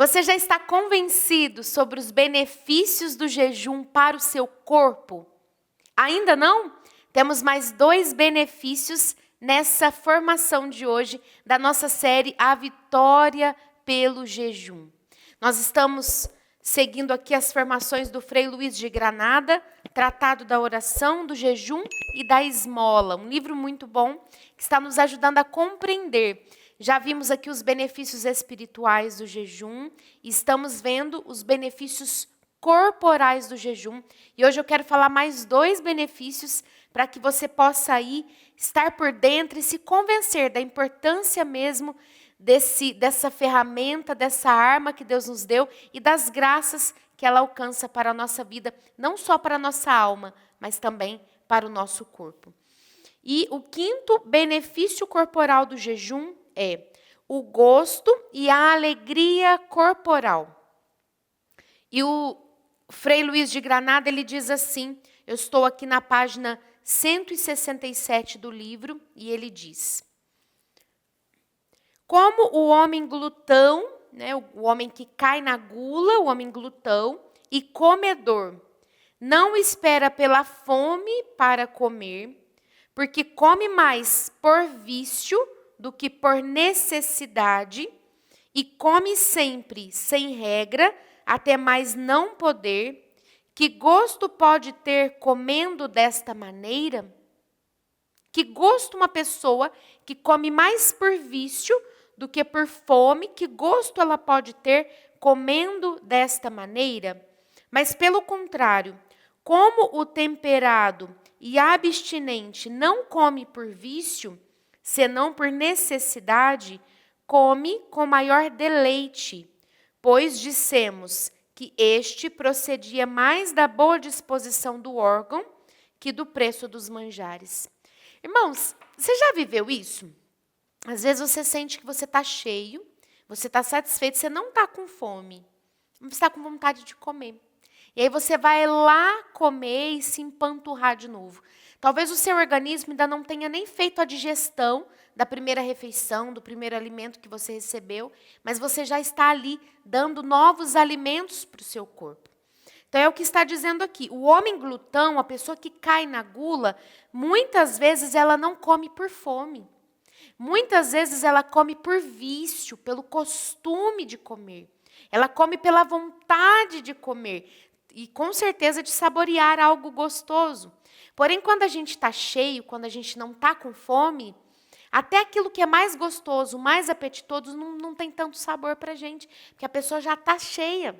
Você já está convencido sobre os benefícios do jejum para o seu corpo? Ainda não? Temos mais 2 benefícios nessa formação de hoje da nossa série A Vitória pelo Jejum. Nós estamos seguindo aqui as formações do Frei Luiz de Granada, Tratado da Oração, do Jejum e da Esmola. Um livro muito bom que está nos ajudando a compreender. Já vimos aqui os benefícios espirituais do jejum e estamos vendo os benefícios corporais do jejum. E hoje eu quero falar mais 2 benefícios para que você possa aí estar por dentro e se convencer da importância mesmo dessa ferramenta, dessa arma que Deus nos deu e das graças que ela alcança para a nossa vida, não só para a nossa alma, mas também para o nosso corpo. E o 5º benefício corporal do jejum é o gosto e a alegria corporal. E o Frei Luiz de Granada, ele diz assim, eu estou aqui na página 167 do livro, e ele diz: como o homem glutão, o homem que cai na gula, o homem glutão e comedor, não espera pela fome para comer, porque come mais por vício do que por necessidade, e come sempre sem regra, até mais não poder, que gosto pode ter comendo desta maneira? Que gosto uma pessoa que come mais por vício do que por fome, que gosto ela pode ter comendo desta maneira? Mas pelo contrário, como o temperado e abstinente não come por vício, senão por necessidade, come com maior deleite, pois dissemos que este procedia mais da boa disposição do órgão que do preço dos manjares. Irmãos, você já viveu isso? Às vezes você sente que você está cheio, você está satisfeito, você não está com fome, você está com vontade de comer. E aí você vai lá comer e se empanturrar de novo. Talvez o seu organismo ainda não tenha nem feito a digestão da primeira refeição, do primeiro alimento que você recebeu, mas você já está ali dando novos alimentos para o seu corpo. Então é o que está dizendo aqui. O homem glutão, a pessoa que cai na gula, muitas vezes ela não come por fome. Muitas vezes ela come por vício, pelo costume de comer. Ela come pela vontade de comer e com certeza de saborear algo gostoso. Porém, quando a gente está cheio, quando a gente não está com fome, até aquilo que é mais gostoso, mais apetitoso, não tem tanto sabor para a gente, porque a pessoa já está cheia.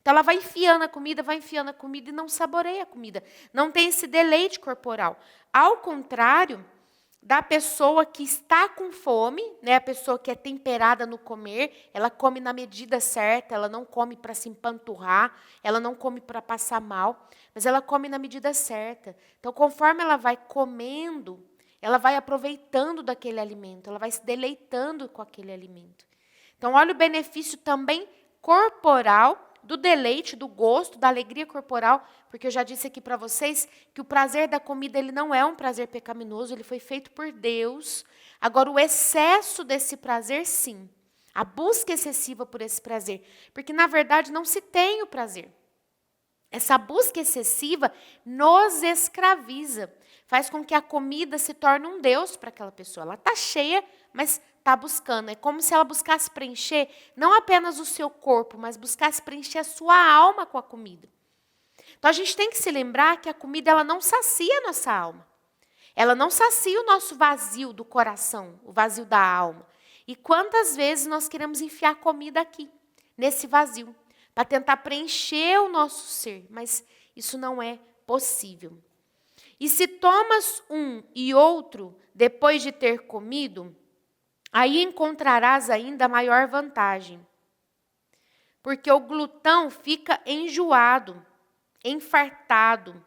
Então, ela vai enfiando a comida e não saboreia a comida. Não tem esse deleite corporal. Ao contrário da pessoa que está com fome, a pessoa que é temperada no comer, ela come na medida certa, ela não come para se empanturrar, ela não come para passar mal, mas ela come na medida certa. Então, conforme ela vai comendo, ela vai aproveitando daquele alimento, ela vai se deleitando com aquele alimento. Então, olha o benefício também corporal do deleite, do gosto, da alegria corporal, porque eu já disse aqui para vocês que o prazer da comida ele não é um prazer pecaminoso, ele foi feito por Deus. Agora, o excesso desse prazer, sim. A busca excessiva por esse prazer. Porque, na verdade, não se tem o prazer. Essa busca excessiva nos escraviza. Faz com que a comida se torne um Deus para aquela pessoa. Ela está cheia, mas está buscando. É como se ela buscasse preencher não apenas o seu corpo, mas buscasse preencher a sua alma com a comida. Então a gente tem que se lembrar que a comida ela não sacia a nossa alma. Ela não sacia o nosso vazio do coração, o vazio da alma. E quantas vezes nós queremos enfiar comida aqui, nesse vazio, para tentar preencher o nosso ser, mas isso não é possível. E se tomas um e outro depois de ter comido, aí encontrarás ainda maior vantagem. Porque o glutão fica enjoado, enfartado,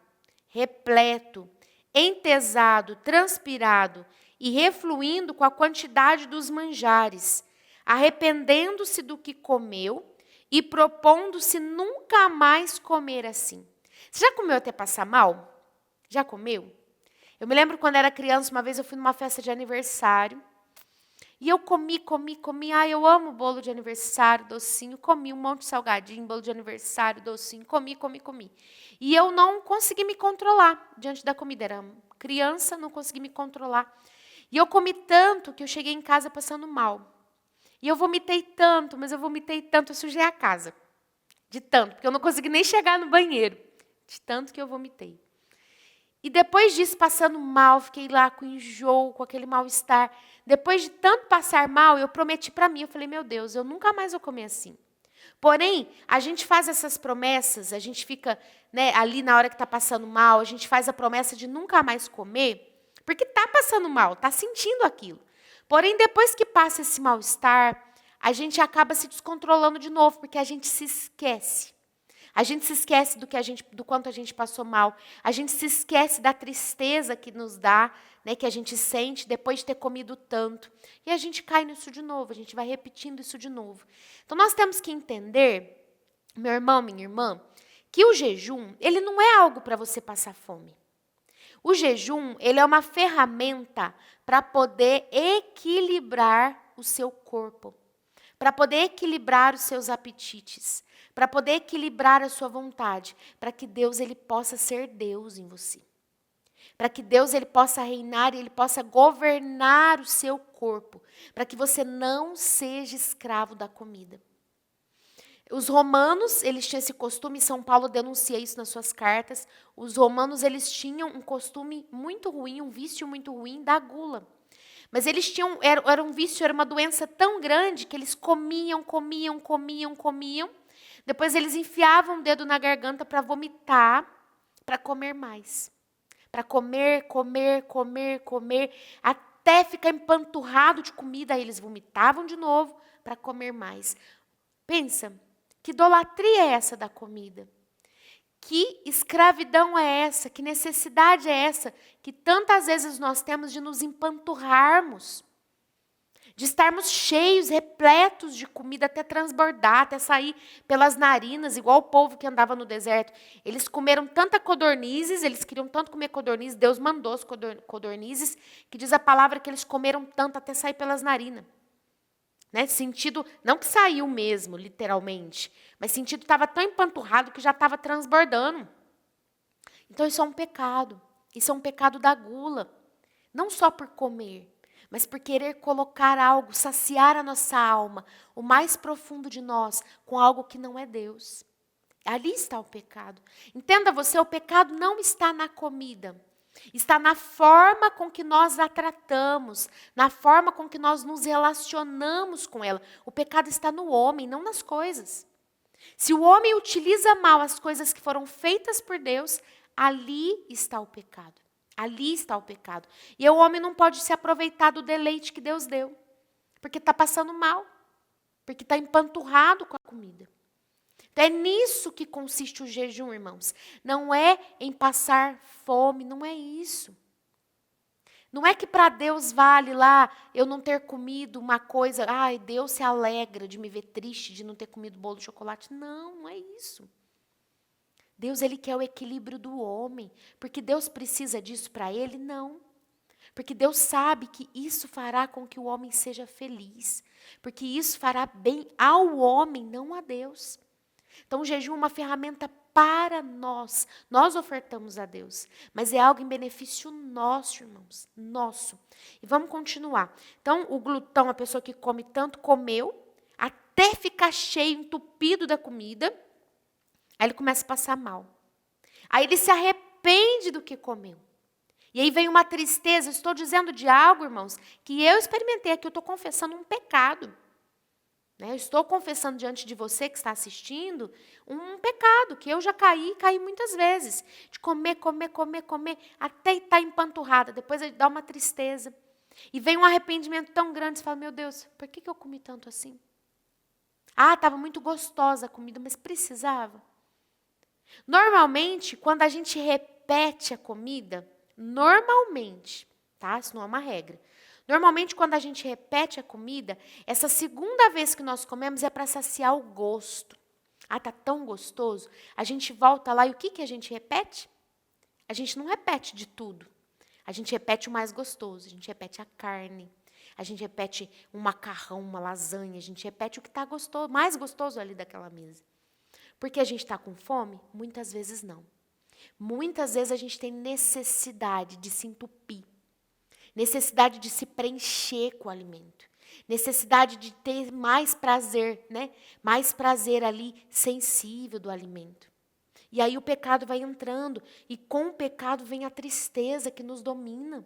repleto, entesado, transpirado e refluindo com a quantidade dos manjares, arrependendo-se do que comeu e propondo-se nunca mais comer assim. Você já comeu até passar mal? Já comeu? Eu me lembro quando era criança, uma vez eu fui numa festa de aniversário. E eu comi. Ai, eu amo bolo de aniversário, docinho. Comi um monte de salgadinho, bolo de aniversário, docinho. Comi. E eu não consegui me controlar diante da comida. Era criança, não consegui me controlar. E eu comi tanto que eu cheguei em casa passando mal. E eu vomitei tanto, eu sujei a casa. De tanto, porque eu não consegui nem chegar no banheiro. De tanto que eu vomitei. E depois disso, passando mal, fiquei lá com enjoo, com aquele mal-estar. Depois de tanto passar mal, eu prometi para mim, eu falei, meu Deus, eu nunca mais vou comer assim. Porém, a gente faz essas promessas, a gente fica, né, ali na hora que está passando mal, a gente faz a promessa de nunca mais comer, porque está passando mal, está sentindo aquilo. Porém, depois que passa esse mal-estar, a gente acaba se descontrolando de novo, porque a gente se esquece. A gente se esquece do quanto a gente passou mal. A gente se esquece da tristeza que nos dá, né, que a gente sente depois de ter comido tanto. E a gente cai nisso de novo, a gente vai repetindo isso de novo. Então, nós temos que entender, meu irmão, minha irmã, que o jejum, ele não é algo para você passar fome. O jejum, ele é uma ferramenta para poder equilibrar o seu corpo, para poder equilibrar os seus apetites, para poder equilibrar a sua vontade, para que Deus ele possa ser Deus em você. Para que Deus ele possa reinar e ele possa governar o seu corpo, para que você não seja escravo da comida. Os romanos, eles tinham esse costume, São Paulo denuncia isso nas suas cartas, os romanos eles tinham um costume muito ruim, um vício muito ruim da gula. Mas eles tinham, era um vício, era uma doença tão grande que eles comiam. Depois eles enfiavam o dedo na garganta para vomitar, para comer mais. Para comer, até ficar empanturrado de comida. Aí eles vomitavam de novo para comer mais. Pensa, que idolatria é essa da comida? Que escravidão é essa? Que necessidade é essa? Que tantas vezes nós temos de nos empanturrarmos, de estarmos cheios, repletos de comida, até transbordar, até sair pelas narinas, igual o povo que andava no deserto. Eles comeram tanta codornizes, eles queriam tanto comer codornizes, Deus mandou as codornizes, que diz a palavra que eles comeram tanto até sair pelas narinas. Né? Sentido, não que saiu mesmo, literalmente, mas sentido estava tão empanturrado que já estava transbordando. Então isso é um pecado. Isso é um pecado da gula. Não só por comer, mas por querer colocar algo, saciar a nossa alma, o mais profundo de nós, com algo que não é Deus. Ali está o pecado. Entenda você, o pecado não está na comida. Está na forma com que nós a tratamos, na forma com que nós nos relacionamos com ela. O pecado está no homem, não nas coisas. Se o homem utiliza mal as coisas que foram feitas por Deus, ali está o pecado. Ali está o pecado. E o homem não pode se aproveitar do deleite que Deus deu, porque está passando mal, porque está empanturrado com a comida. Então é nisso que consiste o jejum, irmãos. Não é em passar fome, não é isso. Não é que para Deus vale lá eu não ter comido uma coisa, ai, Deus se alegra de me ver triste de não ter comido bolo de chocolate. Não, não é isso. Deus, ele quer o equilíbrio do homem, porque Deus precisa disso para ele? Não. Porque Deus sabe que isso fará com que o homem seja feliz, porque isso fará bem ao homem, não a Deus. Então, o jejum é uma ferramenta para nós. Nós ofertamos a Deus. Mas é algo em benefício nosso, irmãos. Nosso. E vamos continuar. Então, o glutão, a pessoa que come tanto, comeu, até ficar cheio, entupido da comida. Aí ele começa a passar mal. Aí ele se arrepende do que comeu. E aí vem uma tristeza. Estou dizendo de algo, irmãos, que eu experimentei aqui. Eu estou confessando um pecado. Eu estou confessando diante de você que está assistindo um pecado que eu já caí muitas vezes. De comer, até estar empanturrada. Depois dá uma tristeza. E vem um arrependimento tão grande, você fala, meu Deus, por que eu comi tanto assim? Ah, estava muito gostosa a comida, mas precisava. Normalmente, quando a gente repete a comida, normalmente, tá? Isso não é uma regra. Normalmente, quando a gente repete a comida, essa segunda vez que nós comemos é para saciar o gosto. Ah, tá tão gostoso. A gente volta lá e o que a gente repete? A gente não repete de tudo. A gente repete o mais gostoso, a gente repete a carne. A gente repete um macarrão, uma lasanha, a gente repete o que está gostoso, mais gostoso ali daquela mesa. Porque a gente está com fome? Muitas vezes não. Muitas vezes a gente tem necessidade de se entupir, necessidade de se preencher com o alimento, necessidade de ter mais prazer, né? Mais prazer ali sensível do alimento. E aí o pecado vai entrando, e com o pecado vem a tristeza que nos domina.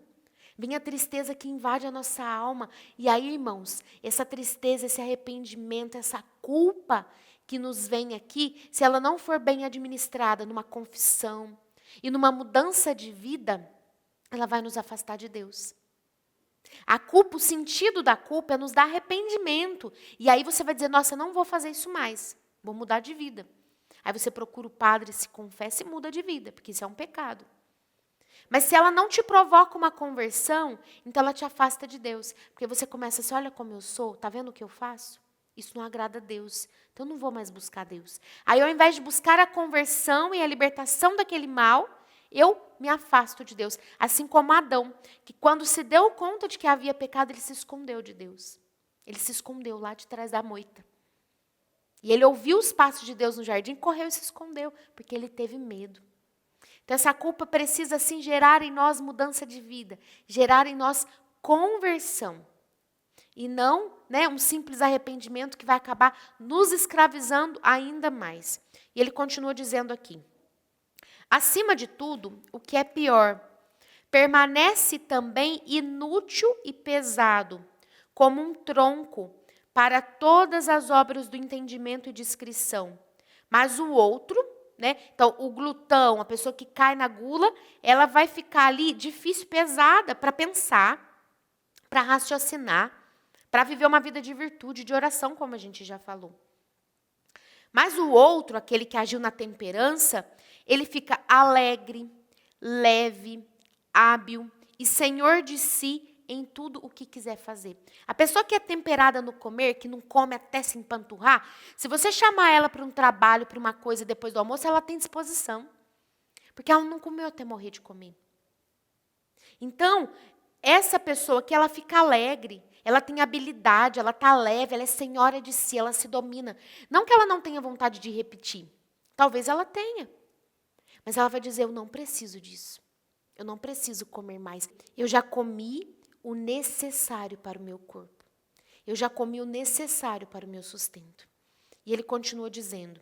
Vem a tristeza que invade a nossa alma. E aí, irmãos, essa tristeza, esse arrependimento, essa culpa que nos vem aqui, se ela não for bem administrada numa confissão e numa mudança de vida, ela vai nos afastar de Deus. A culpa, o sentido da culpa é nos dar arrependimento. E aí você vai dizer, nossa, eu não vou fazer isso mais, vou mudar de vida. Aí você procura o padre, se confessa e muda de vida, porque isso é um pecado. Mas se ela não te provoca uma conversão, então ela te afasta de Deus. Porque você começa assim, olha como eu sou, tá vendo o que eu faço? Isso não agrada a Deus, então eu não vou mais buscar Deus. Aí ao invés de buscar a conversão e a libertação daquele mal, eu me afasto de Deus. Assim como Adão, que quando se deu conta de que havia pecado, ele se escondeu de Deus. Ele se escondeu lá de trás da moita. E ele ouviu os passos de Deus no jardim, correu e se escondeu, porque ele teve medo. Então, essa culpa precisa, sim, gerar em nós mudança de vida, gerar em nós conversão. E não, né, um simples arrependimento que vai acabar nos escravizando ainda mais. E ele continua dizendo aqui, acima de tudo, o que é pior, permanece também inútil e pesado, como um tronco para todas as obras do entendimento e discrição. Mas o outro, né? Então, o glutão, a pessoa que cai na gula, ela vai ficar ali difícil, pesada para pensar, para raciocinar, para viver uma vida de virtude, de oração, como a gente já falou. Mas o outro, aquele que agiu na temperança, ele fica alegre, leve, hábil e senhor de si em tudo o que quiser fazer. A pessoa que é temperada no comer, que não come até se empanturrar, se você chamar ela para um trabalho, para uma coisa depois do almoço, ela tem disposição. Porque ela não comeu até morrer de comer. Então, essa pessoa que ela fica alegre, ela tem habilidade, ela está leve, ela é senhora de si, ela se domina. Não que ela não tenha vontade de repetir. Talvez ela tenha. Mas ela vai dizer, eu não preciso disso. Eu não preciso comer mais. Eu já comi o necessário para o meu corpo. Eu já comi o necessário para o meu sustento. E ele continua dizendo,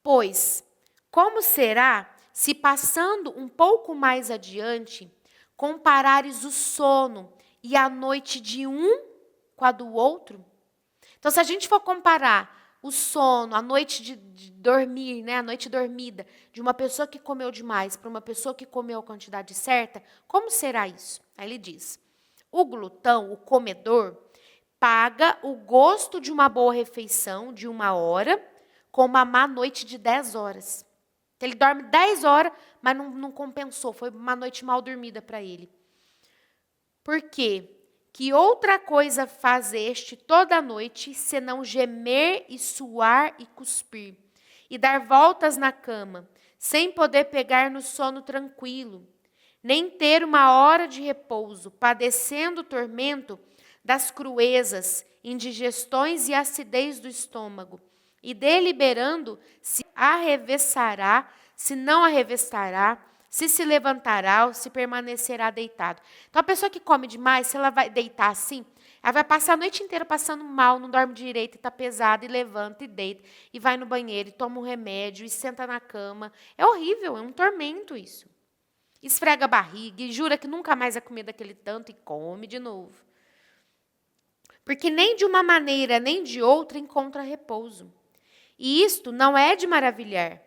pois, como será se passando um pouco mais adiante, comparares o sono e a noite de um com a do outro? Então, se a gente for comparar o sono, a noite de dormir, né, a noite dormida, de uma pessoa que comeu demais para uma pessoa que comeu a quantidade certa, como será isso? Aí ele diz, o glutão, o comedor, paga o gosto de uma boa refeição de 1 hora com uma má noite de 10 horas. Então, ele dorme 10 horas, mas não compensou, foi uma noite mal dormida para ele. Por quê? Que outra coisa faz este toda a noite, senão gemer e suar e cuspir, e dar voltas na cama, sem poder pegar no sono tranquilo, nem ter uma hora de repouso, padecendo o tormento das cruezas, indigestões e acidez do estômago, e deliberando se arrevessará, se não arrevessará, se levantará ou se permanecerá deitado. Então, a pessoa que come demais, se ela vai deitar assim, ela vai passar a noite inteira passando mal, não dorme direito, está pesada, e levanta e deita, e vai no banheiro, e toma um remédio, e senta na cama. É horrível, é um tormento isso. Esfrega a barriga e jura que nunca mais vai comer daquele tanto e come de novo. Porque nem de uma maneira, nem de outra encontra repouso. E isto não é de maravilhar.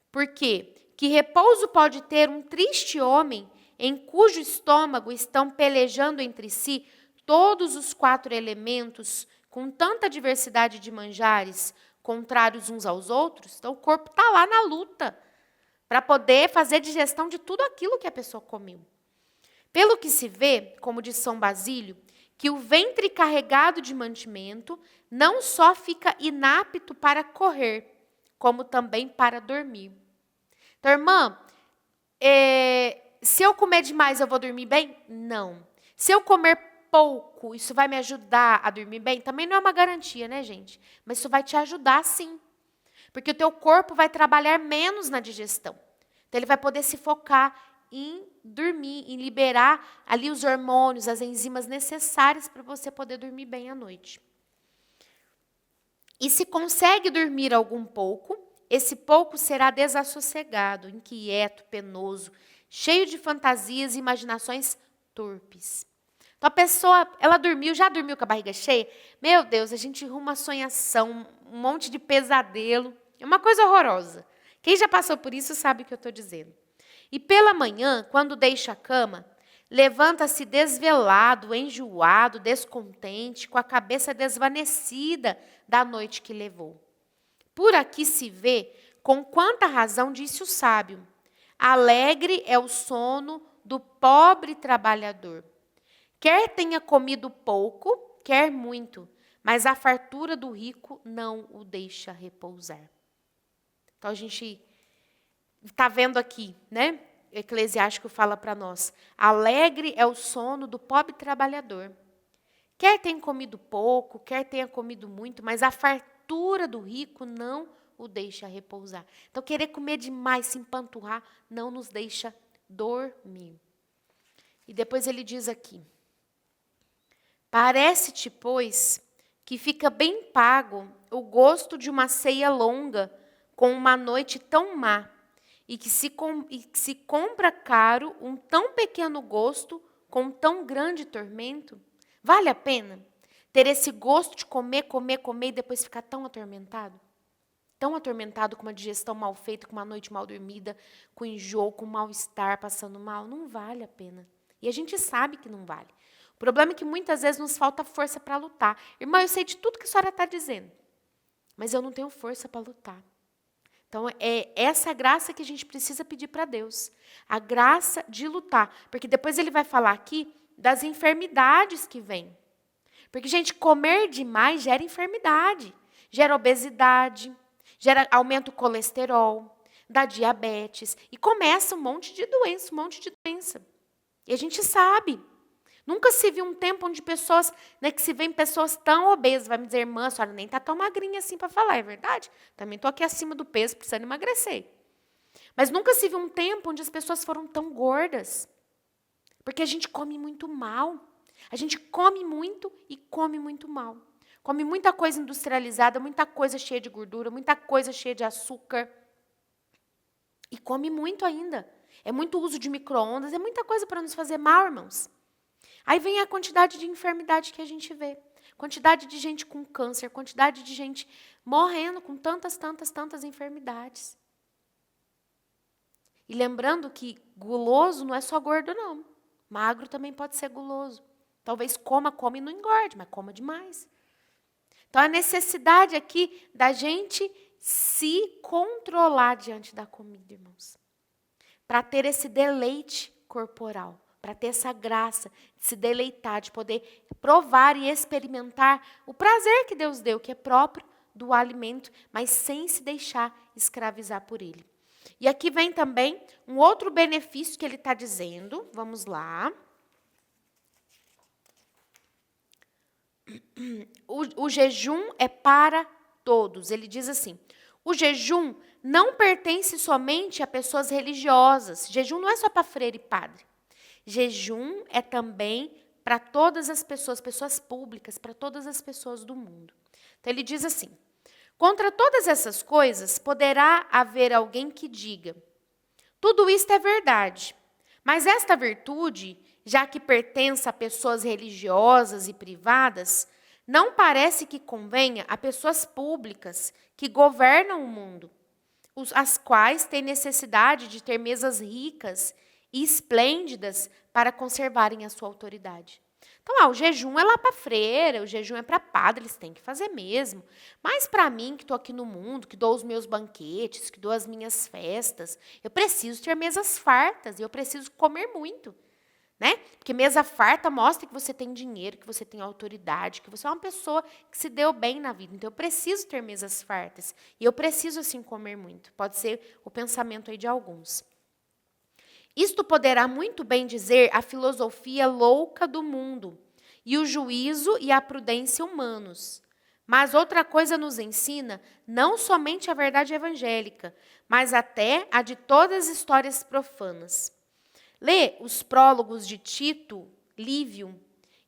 Por quê? Que repouso pode ter um triste homem em cujo estômago estão pelejando entre si todos os 4 elementos com tanta diversidade de manjares, contrários uns aos outros? Então, o corpo está lá na luta para poder fazer digestão de tudo aquilo que a pessoa comeu. Pelo que se vê, como diz São Basílio, que o ventre carregado de mantimento não só fica inapto para correr, como também para dormir. Então, irmã, se eu comer demais, eu vou dormir bem? Não. Se eu comer pouco, isso vai me ajudar a dormir bem? Também não é uma garantia, né, gente? Mas isso vai te ajudar, sim. Porque o teu corpo vai trabalhar menos na digestão. Então, ele vai poder se focar em dormir, em liberar ali os hormônios, as enzimas necessárias para você poder dormir bem à noite. E se consegue dormir algum pouco, esse pouco será desassossegado, inquieto, penoso, cheio de fantasias e imaginações torpes. Então a pessoa, ela dormiu, já dormiu com a barriga cheia? Meu Deus, a gente arruma uma sonhação, um monte de pesadelo. É uma coisa horrorosa. Quem já passou por isso sabe o que eu estou dizendo. E pela manhã, quando deixa a cama, levanta-se desvelado, enjoado, descontente, com a cabeça desvanecida da noite que levou. Por aqui se vê com quanta razão disse o sábio: alegre é o sono do pobre trabalhador. Quer tenha comido pouco, quer muito, mas a fartura do rico não o deixa repousar. Então a gente está vendo aqui, né? O Eclesiástico fala para nós: alegre é o sono do pobre trabalhador. Quer tenha comido pouco, quer tenha comido muito, mas a fartura do rico não o deixa repousar. Então, querer comer demais, se empanturrar, não nos deixa dormir. E depois ele diz aqui: parece-te, pois, que fica bem pago o gosto de uma ceia longa com uma noite tão má, e que se compra caro um tão pequeno gosto com tão grande tormento? Vale a pena ter esse gosto de comer, comer, comer e depois ficar tão atormentado? Tão atormentado com uma digestão mal feita, com uma noite mal dormida, com enjoo, com mal-estar, passando mal? Não vale a pena. E a gente sabe que não vale. O problema é que muitas vezes nos falta força para lutar. Irmã, eu sei de tudo que a senhora está dizendo, mas eu não tenho força para lutar. Então, é essa graça que a gente precisa pedir para Deus. A graça de lutar. Porque depois ele vai falar aqui das enfermidades que vêm. Porque, gente, comer demais gera enfermidade. Gera obesidade, aumenta o colesterol, dá diabetes. E começa um monte de doença, um monte de doença. E a gente sabe. Nunca se viu um tempo onde pessoas, né, que se veem pessoas tão obesas, vai me dizer, irmã, a senhora nem está tão magrinha assim para falar, é verdade? Também estou aqui acima do peso, precisando emagrecer. Mas nunca se viu um tempo onde as pessoas foram tão gordas. Porque a gente come muito mal. A gente come muito e come muito mal. Come muita coisa industrializada, muita coisa cheia de gordura, muita coisa cheia de açúcar. E come muito ainda. É muito uso de micro-ondas, é muita coisa para nos fazer mal, irmãos. Aí vem a quantidade de enfermidade que a gente vê. Quantidade de gente com câncer, quantidade de gente morrendo com tantas enfermidades. E lembrando que guloso não é só gordo, não. Magro também pode ser guloso. Talvez coma e não engorde, mas coma demais. Então, a necessidade aqui da gente se controlar diante da comida, irmãos. Para ter esse deleite corporal. Para ter essa graça de se deleitar, de poder provar e experimentar o prazer que Deus deu, que é próprio do alimento, mas sem se deixar escravizar por ele. E aqui vem também um outro benefício que ele está dizendo. Vamos lá. O jejum é para todos. Ele diz assim: o jejum não pertence somente a pessoas religiosas. Jejum não é só para freire e padre. Jejum é também para todas as pessoas, pessoas públicas, para todas as pessoas do mundo. Então ele diz assim: contra todas essas coisas poderá haver alguém que diga: tudo isto é verdade, mas esta virtude, já que pertence a pessoas religiosas e privadas, não parece que convenha a pessoas públicas que governam o mundo, as quais têm necessidade de ter mesas ricas e esplêndidas para conservarem a sua autoridade. Então, o jejum é lá para freira, o jejum é para padre, eles têm que fazer mesmo. Mas para mim, que estou aqui no mundo, que dou os meus banquetes, que dou as minhas festas, eu preciso ter mesas fartas e eu preciso comer muito. Né? Porque mesa farta mostra que você tem dinheiro, que você tem autoridade, que você é uma pessoa que se deu bem na vida. Então, eu preciso ter mesas fartas. E eu preciso, assim, comer muito. Pode ser o pensamento aí de alguns. Isto poderá muito bem dizer a filosofia louca do mundo e o juízo e a prudência humanos. Mas outra coisa nos ensina, não somente a verdade evangélica, mas até a de todas as histórias profanas. Lê os prólogos de Tito, Lívio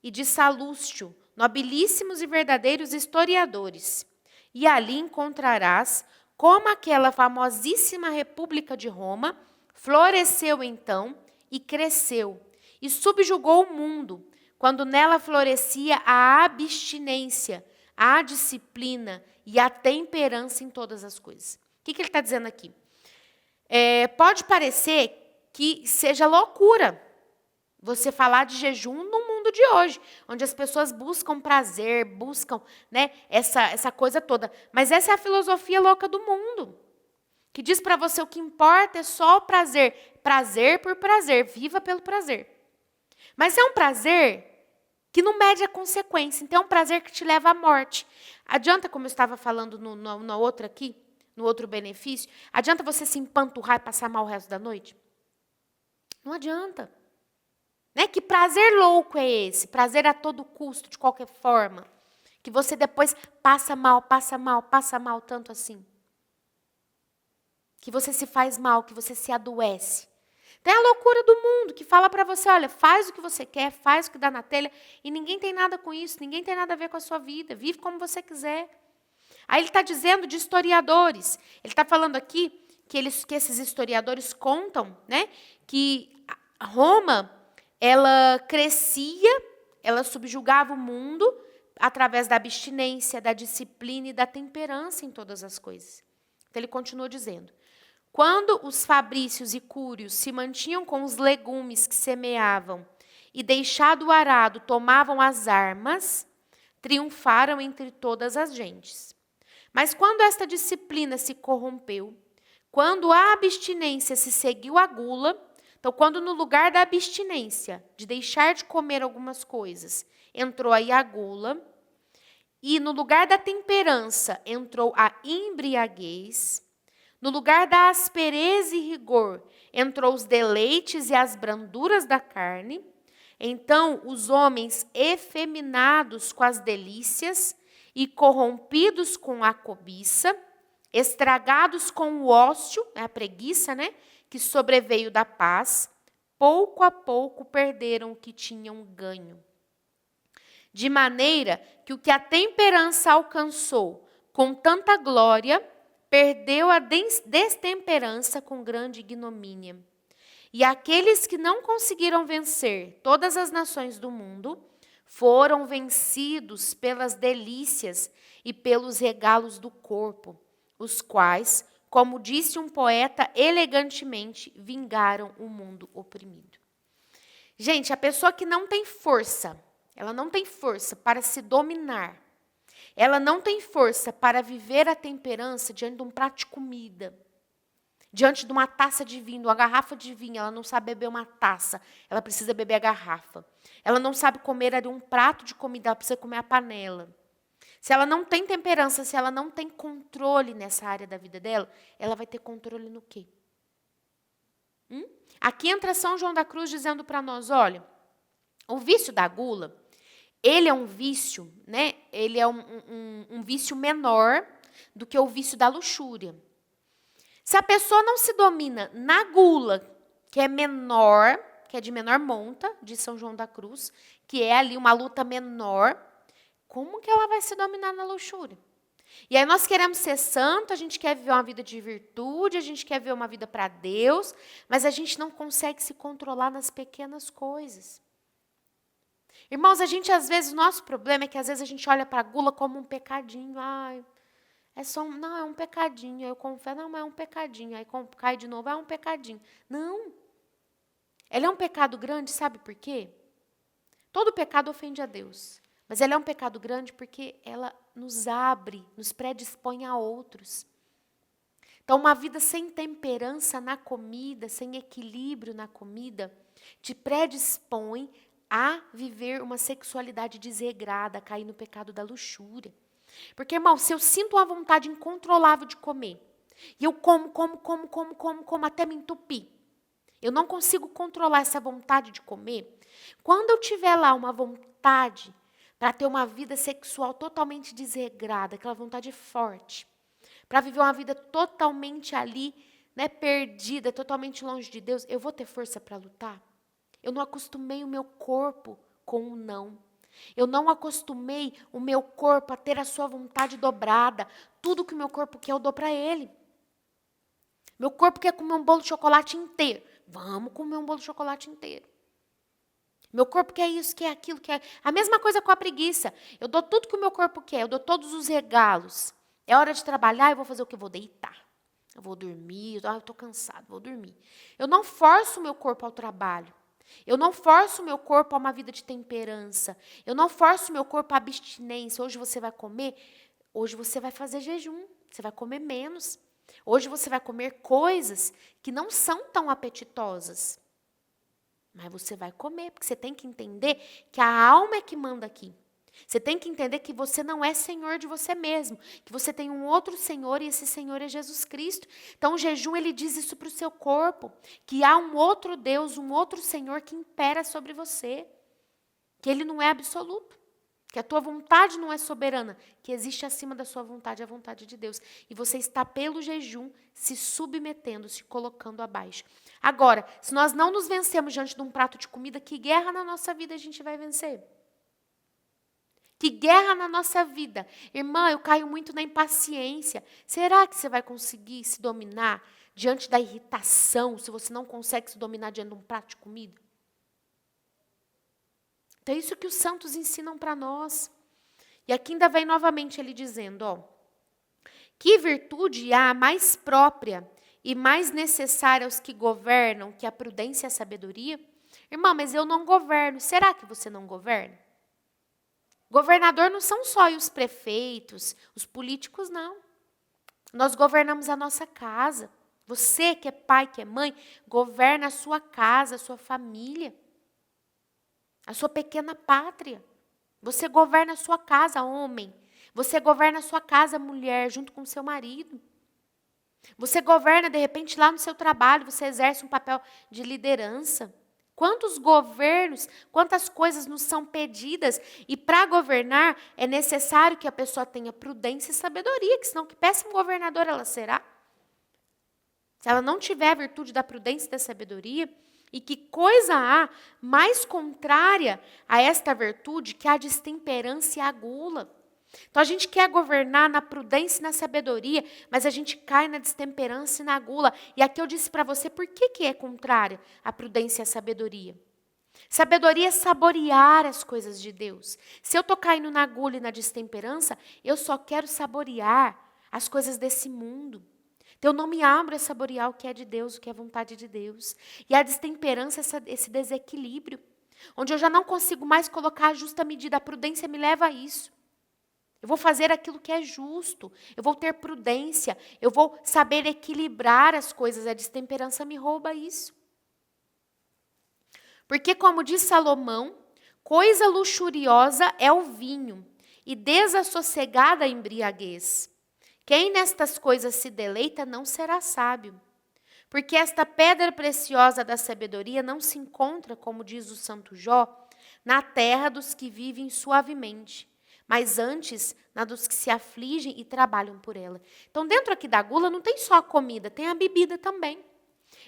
e de Salústio, nobilíssimos e verdadeiros historiadores, e ali encontrarás como aquela famosíssima República de Roma floresceu então e cresceu, e subjugou o mundo, quando nela florescia a abstinência, a disciplina e a temperança em todas as coisas. O que ele está dizendo aqui? Pode parecer que seja loucura você falar de jejum no mundo de hoje, onde as pessoas buscam prazer, buscam, né, essa coisa toda. Mas essa é a filosofia louca do mundo, que diz para você o que importa é só o prazer. Prazer por prazer, viva pelo prazer. Mas é um prazer que não mede a consequência. Então, é um prazer que te leva à morte. Adianta, como eu estava falando no outro aqui, no outro benefício, adianta você se empanturrar e passar mal o resto da noite? Não adianta. Né? Que prazer louco é esse? Prazer a todo custo, de qualquer forma. Que você depois passa mal tanto assim. Que você se faz mal, que você se adoece. Tem a loucura do mundo que fala para você, olha, faz o que você quer, faz o que dá na telha, e ninguém tem nada com isso, ninguém tem nada a ver com a sua vida, vive como você quiser. Aí ele está dizendo de historiadores, ele está falando aqui que esses historiadores contam, né, que Roma, ela crescia, ela subjugava o mundo através da abstinência, da disciplina e da temperança em todas as coisas. Então ele continua dizendo, quando os fabrícios e cúrios se mantinham com os legumes que semeavam e, deixado o arado, tomavam as armas, triunfaram entre todas as gentes. Mas quando esta disciplina se corrompeu, quando a abstinência se seguiu à gula, então quando no lugar da abstinência, de deixar de comer algumas coisas, entrou aí a gula, e no lugar da temperança entrou a embriaguez, no lugar da aspereza e rigor, entrou os deleites e as branduras da carne. Então, os homens efeminados com as delícias e corrompidos com a cobiça, estragados com o ócio, a preguiça, né, que sobreveio da paz, pouco a pouco perderam o que tinham ganho. De maneira que o que a temperança alcançou com tanta glória, perdeu a destemperança com grande ignomínia. E aqueles que não conseguiram vencer todas as nações do mundo, foram vencidos pelas delícias e pelos regalos do corpo, os quais, como disse um poeta elegantemente, vingaram o mundo oprimido. Gente, a pessoa que não tem força, ela não tem força para se dominar, ela não tem força para viver a temperança diante de um prato de comida, diante de uma taça de vinho, uma garrafa de vinho. Ela não sabe beber uma taça, ela precisa beber a garrafa. Ela não sabe comer ali um prato de comida, ela precisa comer a panela. Se ela não tem temperança, se ela não tem controle nessa área da vida dela, ela vai ter controle no quê? Aqui entra São João da Cruz dizendo para nós, olha, o vício da gula, ele é um vício, né? Ele é um vício menor do que o vício da luxúria. Se a pessoa não se domina na gula, que é menor, que é de menor monta, de São João da Cruz, que é ali uma luta menor, como que ela vai se dominar na luxúria? E aí nós queremos ser santo, a gente quer viver uma vida de virtude, a gente quer viver uma vida para Deus, mas a gente não consegue se controlar nas pequenas coisas. Irmãos, às vezes, o nosso problema é que às vezes a gente olha para a gula como um pecadinho. Ai, não, é um pecadinho. Eu confesso, não, mas é um pecadinho. Aí cai de novo, é um pecadinho. Não. Ela é um pecado grande, sabe por quê? Todo pecado ofende a Deus. Mas ela é um pecado grande porque ela nos abre, nos predispõe a outros. Então, uma vida sem temperança na comida, sem equilíbrio na comida, te predispõe a viver uma sexualidade desregrada, a cair no pecado da luxúria. Porque, irmão, se eu sinto uma vontade incontrolável de comer, e eu como até me entupir, eu não consigo controlar essa vontade de comer, quando eu tiver lá uma vontade para ter uma vida sexual totalmente desregrada, aquela vontade forte, para viver uma vida totalmente ali, né, perdida, totalmente longe de Deus, eu vou ter força para lutar? Eu não acostumei o meu corpo com o não. Eu não acostumei o meu corpo a ter a sua vontade dobrada. Tudo que o meu corpo quer, eu dou para ele. Meu corpo quer comer um bolo de chocolate inteiro. Vamos comer um bolo de chocolate inteiro. Meu corpo quer isso, quer aquilo, quer... A mesma coisa com a preguiça. Eu dou tudo que o meu corpo quer, eu dou todos os regalos. É hora de trabalhar, eu vou fazer o que? Eu vou deitar. Eu vou dormir, eu estou cansado, vou dormir. Eu não forço o meu corpo ao trabalho. Eu não forço o meu corpo a uma vida de temperança. Eu não forço o meu corpo a abstinência. Hoje você vai comer, hoje você vai fazer jejum. Você vai comer menos. Hoje você vai comer coisas que não são tão apetitosas. Mas você vai comer, porque você tem que entender que a alma é que manda aqui. Você tem que entender que você não é senhor de você mesmo, que você tem um outro senhor e esse senhor é Jesus Cristo. Então o jejum, ele diz isso para o seu corpo, que há um outro Deus, um outro senhor que impera sobre você, que ele não é absoluto, que a tua vontade não é soberana, que existe acima da sua vontade a vontade de Deus. E você está pelo jejum se submetendo, se colocando abaixo. Agora, se nós não nos vencemos diante de um prato de comida, que guerra na nossa vida a gente vai vencer? Que guerra na nossa vida. Irmã, eu caio muito na impaciência. Será que você vai conseguir se dominar diante da irritação, se você não consegue se dominar diante de um prato de comida? Então é isso que os santos ensinam para nós. E aqui ainda vem novamente ele dizendo, ó, que virtude há mais própria e mais necessária aos que governam que a prudência e a sabedoria? Irmã, mas eu não governo. Será que você não governa? Governador não são só os prefeitos, os políticos, não. Nós governamos a nossa casa. Você que é pai, que é mãe, governa a sua casa, a sua família, a sua pequena pátria. Você governa a sua casa, homem. Você governa a sua casa, mulher, junto com o seu marido. Você governa, de repente, lá no seu trabalho, você exerce um papel de liderança. Quantos governos, quantas coisas nos são pedidas, e para governar é necessário que a pessoa tenha prudência e sabedoria, que senão que péssimo governador ela será. Se ela não tiver a virtude da prudência e da sabedoria, e que coisa há mais contrária a esta virtude que a destemperança e a gula? Então a gente quer governar na prudência e na sabedoria, mas a gente cai na destemperança e na gula. E aqui eu disse para você por que é contrária à prudência e à sabedoria. Sabedoria é saborear as coisas de Deus. Se eu estou caindo na gula e na destemperança, eu só quero saborear as coisas desse mundo. Então eu não me abro a saborear o que é de Deus, o que é vontade de Deus. E a destemperança é esse desequilíbrio, onde eu já não consigo mais colocar a justa medida. A prudência me leva a isso. Eu vou fazer aquilo que é justo, eu vou ter prudência, eu vou saber equilibrar as coisas. A destemperança me rouba isso. Porque, como diz Salomão, coisa luxuriosa é o vinho e desassossegada a embriaguez. Quem nestas coisas se deleita não será sábio. Porque esta pedra preciosa da sabedoria não se encontra, como diz o santo Jó, na terra dos que vivem suavemente, mas antes na dos que se afligem e trabalham por ela. Então, dentro aqui da gula não tem só a comida, tem a bebida também.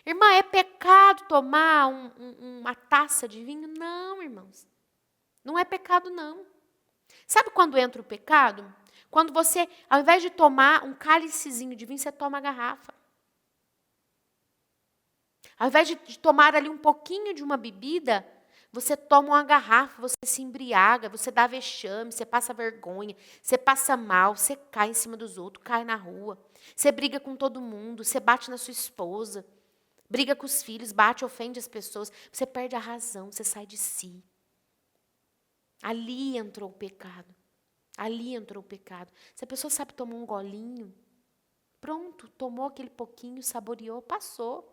Irmã, é pecado tomar uma taça de vinho? Não, irmãos. Não é pecado, não. Sabe quando entra o pecado? Quando você, ao invés de tomar um cálicezinho de vinho, você toma a garrafa. Ao invés de tomar ali um pouquinho de uma bebida, você toma uma garrafa, você se embriaga, você dá vexame, você passa vergonha, você passa mal, você cai em cima dos outros, cai na rua, você briga com todo mundo, você bate na sua esposa, briga com os filhos, bate, ofende as pessoas, você perde a razão, você sai de si. Ali entrou o pecado. Ali entrou o pecado. Se a pessoa sabe tomar um golinho, pronto, tomou aquele pouquinho, saboreou, passou.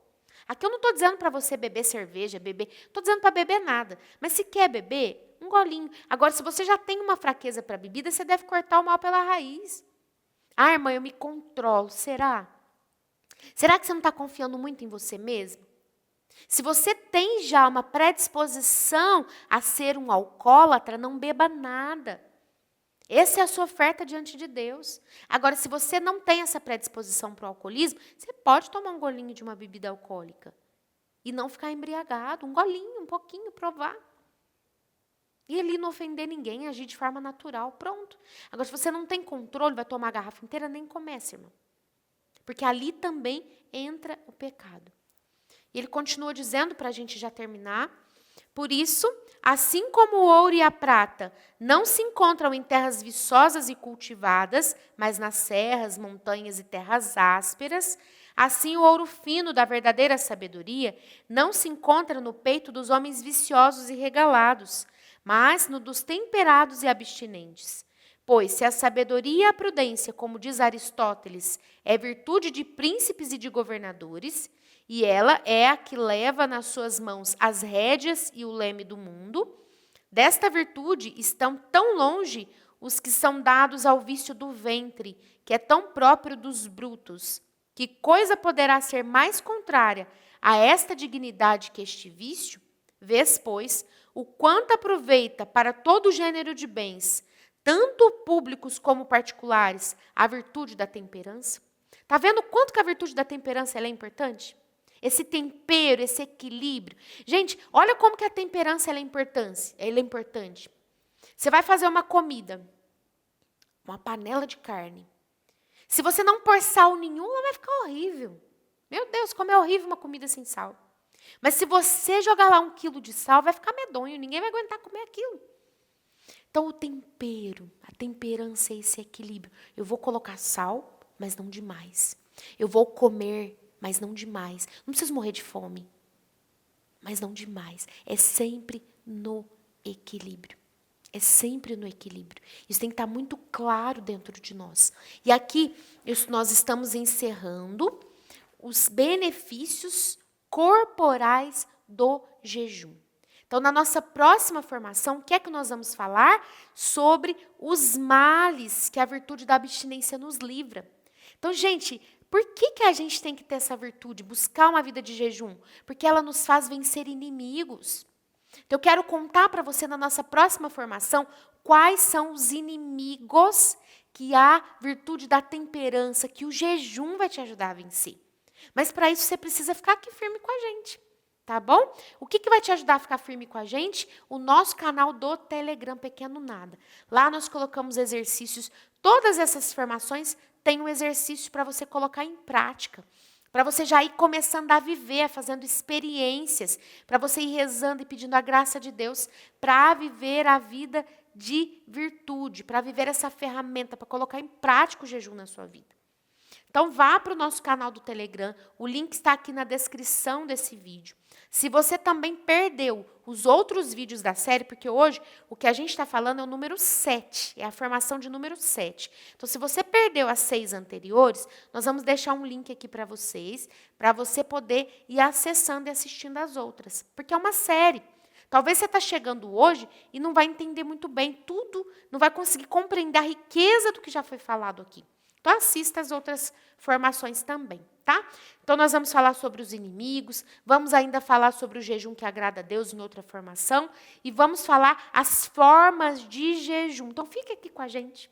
Aqui eu não estou dizendo para você beber cerveja, beber, não estou dizendo para beber nada. Mas se quer beber, um golinho. Agora, se você já tem uma fraqueza para bebida, você deve cortar o mal pela raiz. Ah, irmã, eu me controlo. Será? Será que você não está confiando muito em você mesmo? Se você tem já uma predisposição a ser um alcoólatra, não beba nada. Essa é a sua oferta diante de Deus. Agora, se você não tem essa predisposição para o alcoolismo, você pode tomar um golinho de uma bebida alcoólica e não ficar embriagado, um golinho, um pouquinho, provar. E ali não ofender ninguém, agir de forma natural, pronto. Agora, se você não tem controle, vai tomar a garrafa inteira, nem comece, irmão. Porque ali também entra o pecado. E ele continua dizendo, para a gente já terminar, por isso, assim como o ouro e a prata não se encontram em terras viçosas e cultivadas, mas nas serras, montanhas e terras ásperas, assim o ouro fino da verdadeira sabedoria não se encontra no peito dos homens viciosos e regalados, mas no dos temperados e abstinentes. Pois se a sabedoria e a prudência, como diz Aristóteles, é virtude de príncipes e de governadores, e ela é a que leva nas suas mãos as rédeas e o leme do mundo, desta virtude estão tão longe os que são dados ao vício do ventre, que é tão próprio dos brutos, que coisa poderá ser mais contrária a esta dignidade que este vício? Vês, pois, o quanto aproveita para todo gênero de bens, tanto públicos como particulares, a virtude da temperança? Está vendo quanto que a virtude da temperança ela é importante? Esse tempero, esse equilíbrio. Gente, olha como que a temperança ela é importante. Você vai fazer uma comida, uma panela de carne. Se você não pôr sal nenhum, ela vai ficar horrível. Meu Deus, como é horrível uma comida sem sal. Mas se você jogar lá 1 quilo de sal, vai ficar medonho, ninguém vai aguentar comer aquilo. Então, o tempero, a temperança é esse equilíbrio. Eu vou colocar sal, mas não demais. Eu vou comer, mas não demais. Não preciso morrer de fome, mas não demais. É sempre no equilíbrio. É sempre no equilíbrio. Isso tem que estar muito claro dentro de nós. E aqui nós estamos encerrando os benefícios corporais do jejum. Então, na nossa próxima formação, o que é que nós vamos falar? Sobre os males que a virtude da abstinência nos livra. Então, gente, por que a gente tem que ter essa virtude, buscar uma vida de jejum? Porque ela nos faz vencer inimigos. Então, eu quero contar para você na nossa próxima formação quais são os inimigos que a virtude da temperança, que o jejum vai te ajudar a vencer. Mas para isso você precisa ficar aqui firme com a gente, tá bom? O que vai te ajudar a ficar firme com a gente? O nosso canal do Telegram Pequeno Nada. Lá nós colocamos exercícios, todas essas formações têm um exercício para você colocar em prática. Para você já ir começando a viver, fazendo experiências, para você ir rezando e pedindo a graça de Deus para viver a vida de virtude, para viver essa ferramenta, para colocar em prática o jejum na sua vida. Então, vá para o nosso canal do Telegram, o link está aqui na descrição desse vídeo. Se você também perdeu os outros vídeos da série, porque hoje o que a gente está falando é o número 7, é a formação de número 7. Então, se você perdeu as 6 anteriores, nós vamos deixar um link aqui para você poder ir acessando e assistindo as outras, porque é uma série. Talvez você está chegando hoje e não vai entender muito bem tudo, não vai conseguir compreender a riqueza do que já foi falado aqui. Então, assista as outras formações também, tá? Então, nós vamos falar sobre os inimigos, vamos ainda falar sobre o jejum que agrada a Deus em outra formação, e vamos falar as formas de jejum. Então, fique aqui com a gente,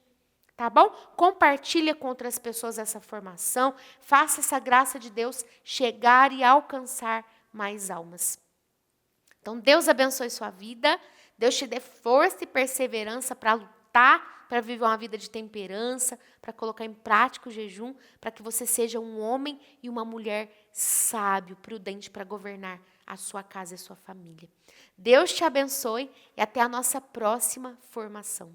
tá bom? Compartilha com outras pessoas essa formação, faça essa graça de Deus chegar e alcançar mais almas. Então, Deus abençoe sua vida, Deus te dê força e perseverança para lutar, para viver uma vida de temperança, para colocar em prática o jejum, para que você seja um homem e uma mulher sábio, prudente para governar a sua casa e a sua família. Deus te abençoe e até a nossa próxima formação.